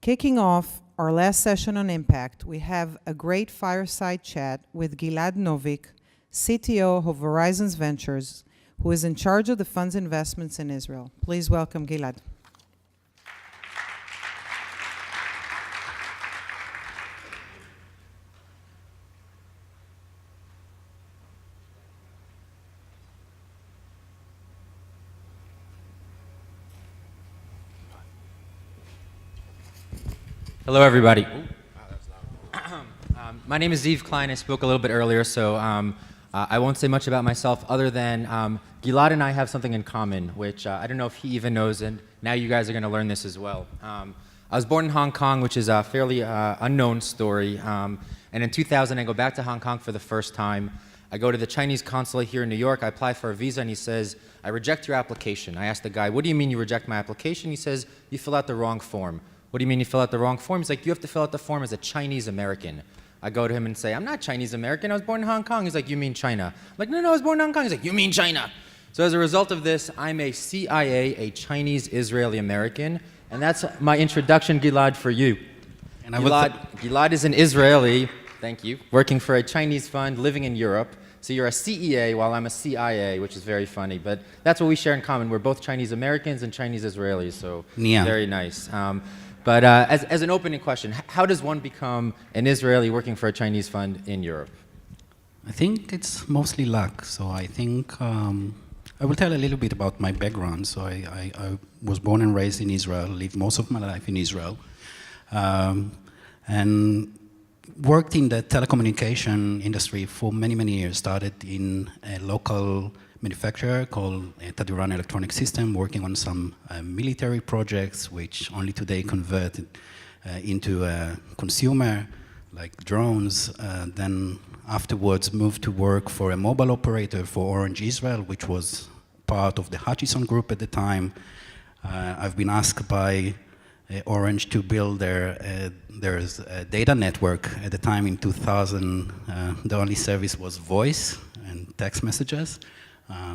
Kicking off our last session on impact, we have a great fireside chat with Gilad Novik, CTO of Horizons Ventures, who is in charge of the fund's investments in Israel. Please welcome Gilad. Hello, everybody. My name is Yves Klein. I spoke a little bit earlier, so I won't say much about myself other than Gilad and I have something in common, which I don't know if he even knows, and now you guys are going to learn this as well. I was born in Hong Kong, which is a fairly unknown story, and in 2000 I go back to Hong Kong for the first time. I go to the Chinese consulate here in New York. I apply for a visa, and he says, "I reject your application." I asked the guy, "What do you mean you reject my application?" He says, "You fill out the wrong form." "What do you mean you fill out the wrong form?" He's like, "You have to fill out the form as a Chinese American." I go to him and say, "I'm not Chinese American. I was born in Hong Kong." He's like, "You mean China?" I'm like, "No, I was born in Hong Kong." He's like, "You mean China?" So as a result of this, I'm a CIA, a Chinese Israeli American, and that's my introduction, Gilad, for you. And Gilad is an Israeli, thank you, working for a Chinese fund, living in Europe. So you're a CEA while I'm a CIA, which is very funny, but that's what we share in common. We're both Chinese Americans and Chinese Israelis, so very nice. But as an opening question, how does one become an Israeli working for a Chinese fund in Europe? I think it's mostly luck. So I think I will tell a little bit about my background. So I was born and raised in Israel, lived most of my life in Israel, and worked in the telecommunication industry for many, many years. Started in a local manufacturer called Tadiran Electronic System, working on some military projects, which only today converted into a consumer, like drones. Then afterwards moved to work for a mobile operator for Orange Israel, which was part of the Hutchison group at the time. I've been asked by Orange to build their data network. At the time in 2000, the only service was voice and text messages.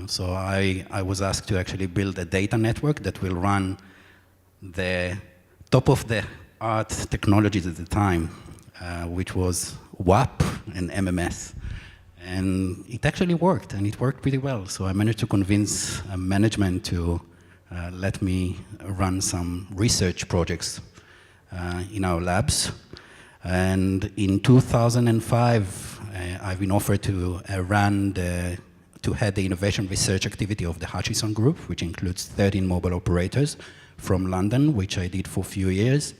So I was asked to actually build a data network that will run the top-of-the-art technologies at the time, which was WAP and MMS. And it actually worked, and it worked pretty well. So I managed to convince management to let me run some research projects in our labs. And in 2005, I've been offered to to head the innovation research activity of the Hutchison Group, which includes 13 mobile operators from London, which I did for a few years.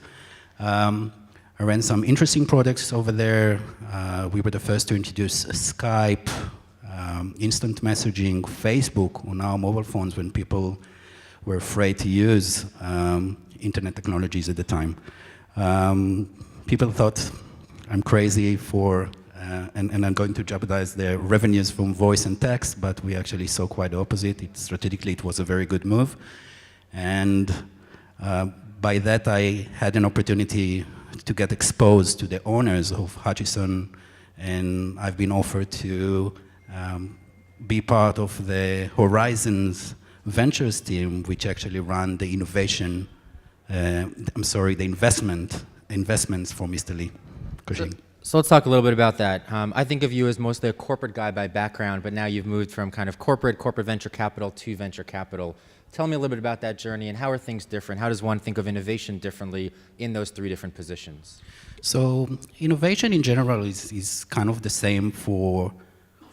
I ran some interesting projects over there. We were the first to introduce Skype, instant messaging, Facebook on our mobile phones when people were afraid to use internet technologies at the time. People thought I'm crazy and I'm going to jeopardize their revenues from voice and text, but we actually saw quite the opposite. Strategically, it was a very good move. And by that, I had an opportunity to get exposed to the owners of Hutchison, and I've been offered to be part of the Horizons Ventures team, which actually ran the investments for Mr. Lee Cushing. So let's talk a little bit about that. I think of you as mostly a corporate guy by background, but now you've moved from kind of corporate venture capital to venture capital. Tell me a little bit about that journey and how are things different? How does one think of innovation differently in those three different positions? So innovation in general is kind of the same for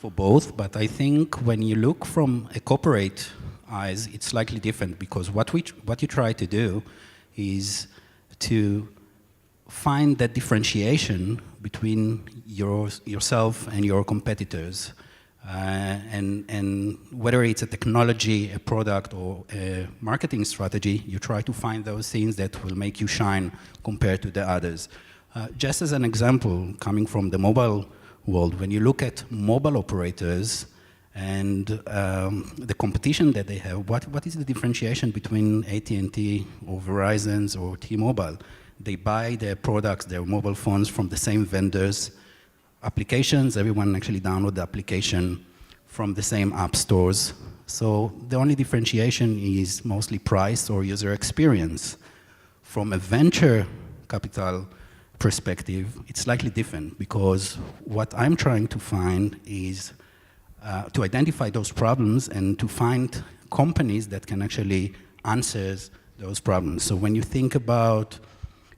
both, but I think when you look from a corporate eyes, it's slightly different because what you try to do is to find that differentiation between yourself and your competitors. And whether it's a technology, a product, or a marketing strategy, you try to find those things that will make you shine compared to the others. Just as an example, coming from the mobile world, when you look at mobile operators and the competition that they have, what is the differentiation between AT&T or Verizon's or T-Mobile? They buy their products, their mobile phones from the same vendors, applications, everyone actually download the application from the same app stores. So the only differentiation is mostly price or user experience. From a venture capital perspective, it's slightly different because what I'm trying to find is to identify those problems and to find companies that can actually answer those problems. So when you think about,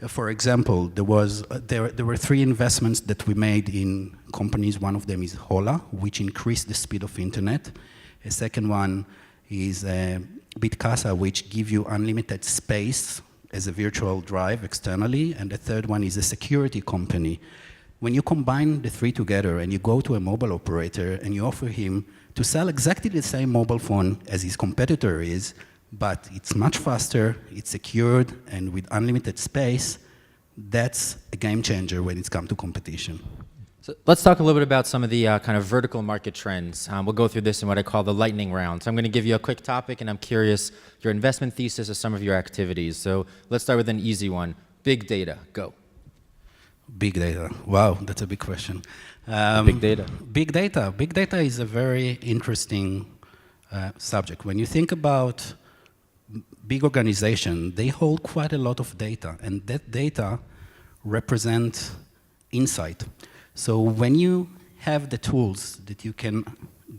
for example, there were 3 investments that we made in companies. One of them is Hola, which increased the speed of internet. A second one is Bitcasa, which give you unlimited space as a virtual drive externally. And the third one is a security company. When you combine the 3 together and you go to a mobile operator and you offer him to sell exactly the same mobile phone as his competitor is, but it's much faster, it's secured, and with unlimited space, that's a game changer when it's come to competition. So let's talk a little bit about some of the kind of vertical market trends. We'll go through this in what I call the lightning round. So I'm going to give you a quick topic, and I'm curious your investment thesis of some of your activities. So let's start with an easy one. Big data, go. Big data. Wow, that's a big question. Big data. Big data. Big data is a very interesting subject. When you think about big organizations, they hold quite a lot of data, and that data represents insight. So when you have the tools that you can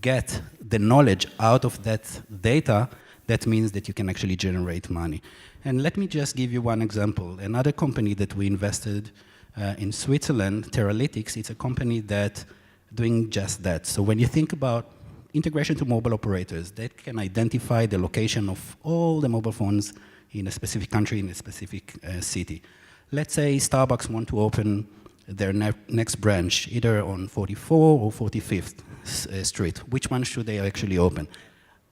get the knowledge out of that data, that means that you can actually generate money. And let me just give you one example. Another company that we invested in Switzerland, Teralytics, it's a company that doing just that. So when you think about integration to mobile operators, that can identify the location of all the mobile phones in a specific country, in a specific city. Let's say Starbucks want to open their next branch, either on 44 or 45th Street. Which one should they actually open?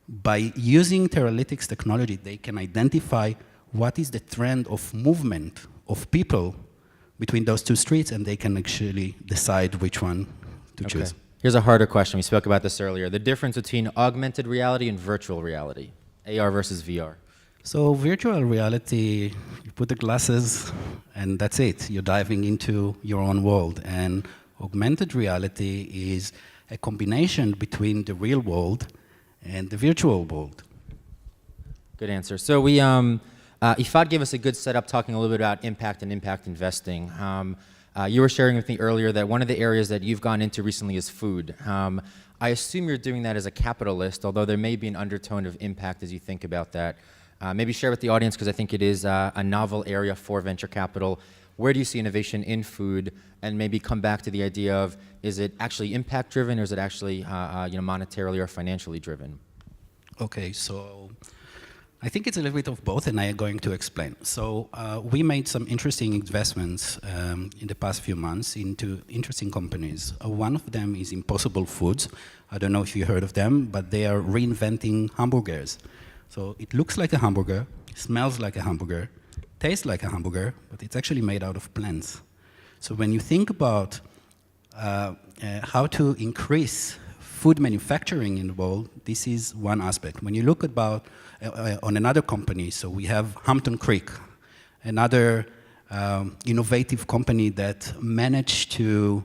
By using Teralytics technology, they can identify what is the trend of movement of people between those 2 streets, and they can actually decide which one to choose. Here's a harder question. We spoke about this earlier. The difference between augmented reality and virtual reality, AR versus VR. So virtual reality, you put the glasses and that's it. You're diving into your own world. And augmented reality is a combination between the real world and the virtual world. Good answer. So we, Ifad gave us a good setup talking a little bit about impact and impact investing. You were sharing with me earlier that one of the areas that you've gone into recently is food. I assume you're doing that as a capitalist, although there may be an undertone of impact as you think about that. Maybe share with the audience, because I think it is a novel area for venture capital. Where do you see innovation in food? And maybe come back to the idea of, is it actually impact driven, or is it actually monetarily or financially driven? Okay, so I think it's a little bit of both, and I am going to explain. So we made some interesting investments in the past few months into interesting companies. One of them is Impossible Foods. I don't know if you heard of them, but they are reinventing hamburgers. So it looks like a hamburger, smells like a hamburger, tastes like a hamburger, but it's actually made out of plants. So when you think about how to increase food manufacturing in the world, this is one aspect. When you look about on another company, so we have Hampton Creek, another innovative company that managed to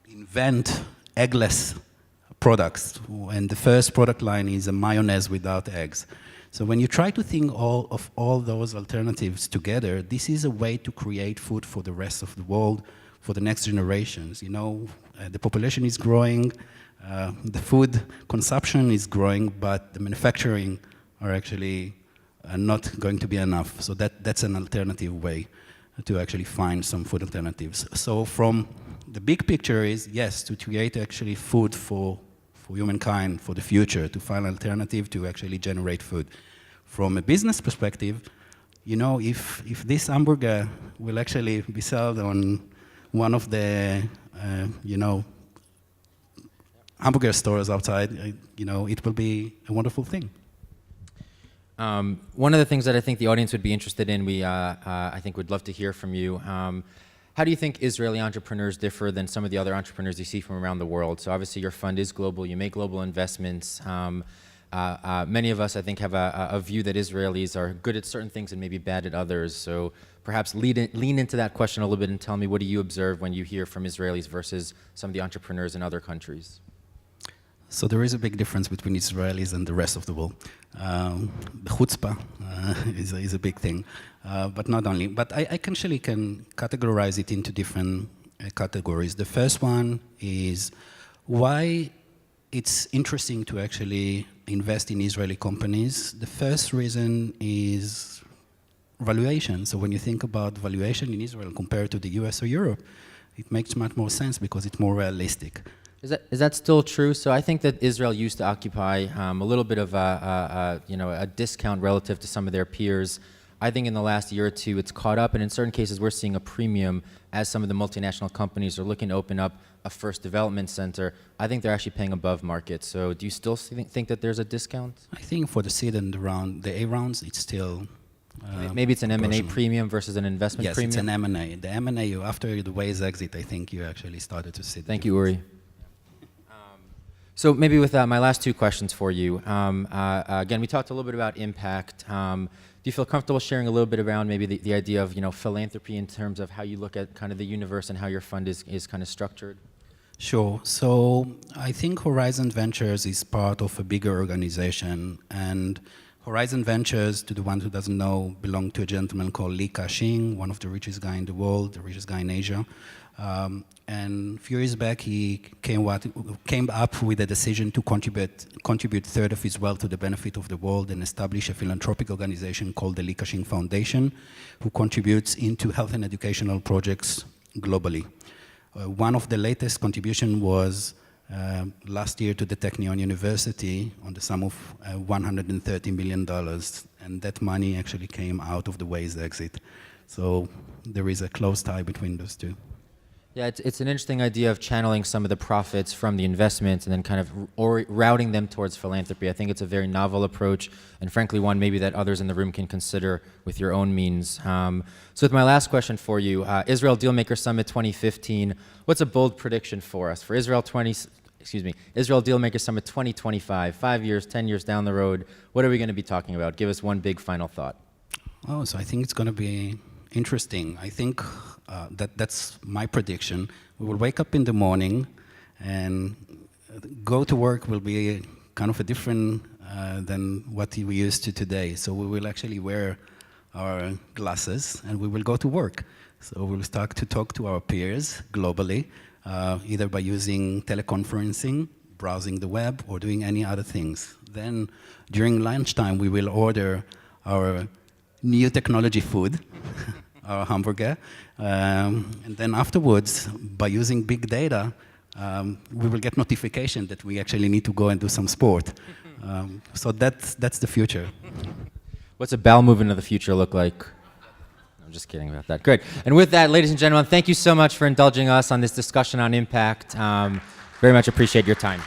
invent eggless products, and the first product line is a mayonnaise without eggs. So when you try to think of all those alternatives together, this is a way to create food for the rest of the world, for the next generations. You know, the population is growing, the food consumption is growing, but the manufacturing are actually not going to be enough. So that's an alternative way to actually find some food alternatives. So from the big picture is, yes, to create actually food for humankind, for the future, to find an alternative to actually generate food. From a business perspective, you know, if this hamburger will actually be sold on one of the, hamburger stores outside, it will be a wonderful thing. One of the things that I think the audience would be interested in, I think would love to hear from you. How do you think Israeli entrepreneurs differ than some of the other entrepreneurs you see from around the world? So obviously your fund is global, you make global investments. Many of us, I think, have a view that Israelis are good at certain things and maybe bad at others. So perhaps lean into that question a little bit and tell me, what do you observe when you hear from Israelis versus some of the entrepreneurs in other countries? So there is a big difference between Israelis and the rest of the world. The chutzpah is a big thing, but not only. But I actually can categorize it into different categories. The first one is why it's interesting to actually invest in Israeli companies. The first reason is valuation. So when you think about valuation in Israel compared to the US or Europe, it makes much more sense because it's more realistic. Is that still true? So I think that Israel used to occupy a little bit of a discount relative to some of their peers. I think in the last year or two it's caught up, and in certain cases we're seeing a premium as some of the multinational companies are looking to open up a first development center. I think they're actually paying above market. So do you still think that there's a discount? I think for the seed and the A rounds, it's still maybe it's an M&A premium versus an investment premium? Yes, it's an M&A. The M&A, after the Waze exit, I think you actually started to see. Thank you, Uri. So maybe with my last two questions for you. Again, we talked a little bit about impact. Do you feel comfortable sharing a little bit around maybe the idea of philanthropy in terms of how you look at kind of the universe and how your fund is kind of structured? Sure. So I think Horizon Ventures is part of a bigger organization, and Horizon Ventures, to the one who doesn't know, belong to a gentleman called Li Ka-shing, one of the richest guy in the world, the richest guy in Asia. And a few years back, he came up with a decision to contribute a third of his wealth to the benefit of the world and establish a philanthropic organization called the Li Ka-shing Foundation, who contributes into health and educational projects globally. One of the latest contribution was last year to the Technion University on the sum of $130 million, and that money actually came out of the Waze exit. So there is a close tie between those two. Yeah, it's an interesting idea of channeling some of the profits from the investments and then kind of routing them towards philanthropy. I think it's a very novel approach, and frankly one maybe that others in the room can consider with your own means. So with my last question for you, Israel Dealmakers Summit 2015, what's a bold prediction for us? For Israel Dealmakers Summit 2025, 5 years, 10 years down the road, what are we going to be talking about? Give us one big final thought. Oh, so I think it's going to be interesting. I think that's my prediction. We will wake up in the morning and go to work will be kind of a different than what we used to today. So we will actually wear our glasses and we will go to work. So we'll start to talk to our peers globally, either by using teleconferencing, browsing the web, or doing any other things. Then during lunchtime, we will order our new technology food, our hamburger, and then afterwards, by using big data, we will get notification that we actually need to go and do some sport. So that's the future. What's a bowel movement of the future look like? I'm just kidding about that. Good. And with that, ladies and gentlemen, thank you so much for indulging us on this discussion on impact. Very much appreciate your time.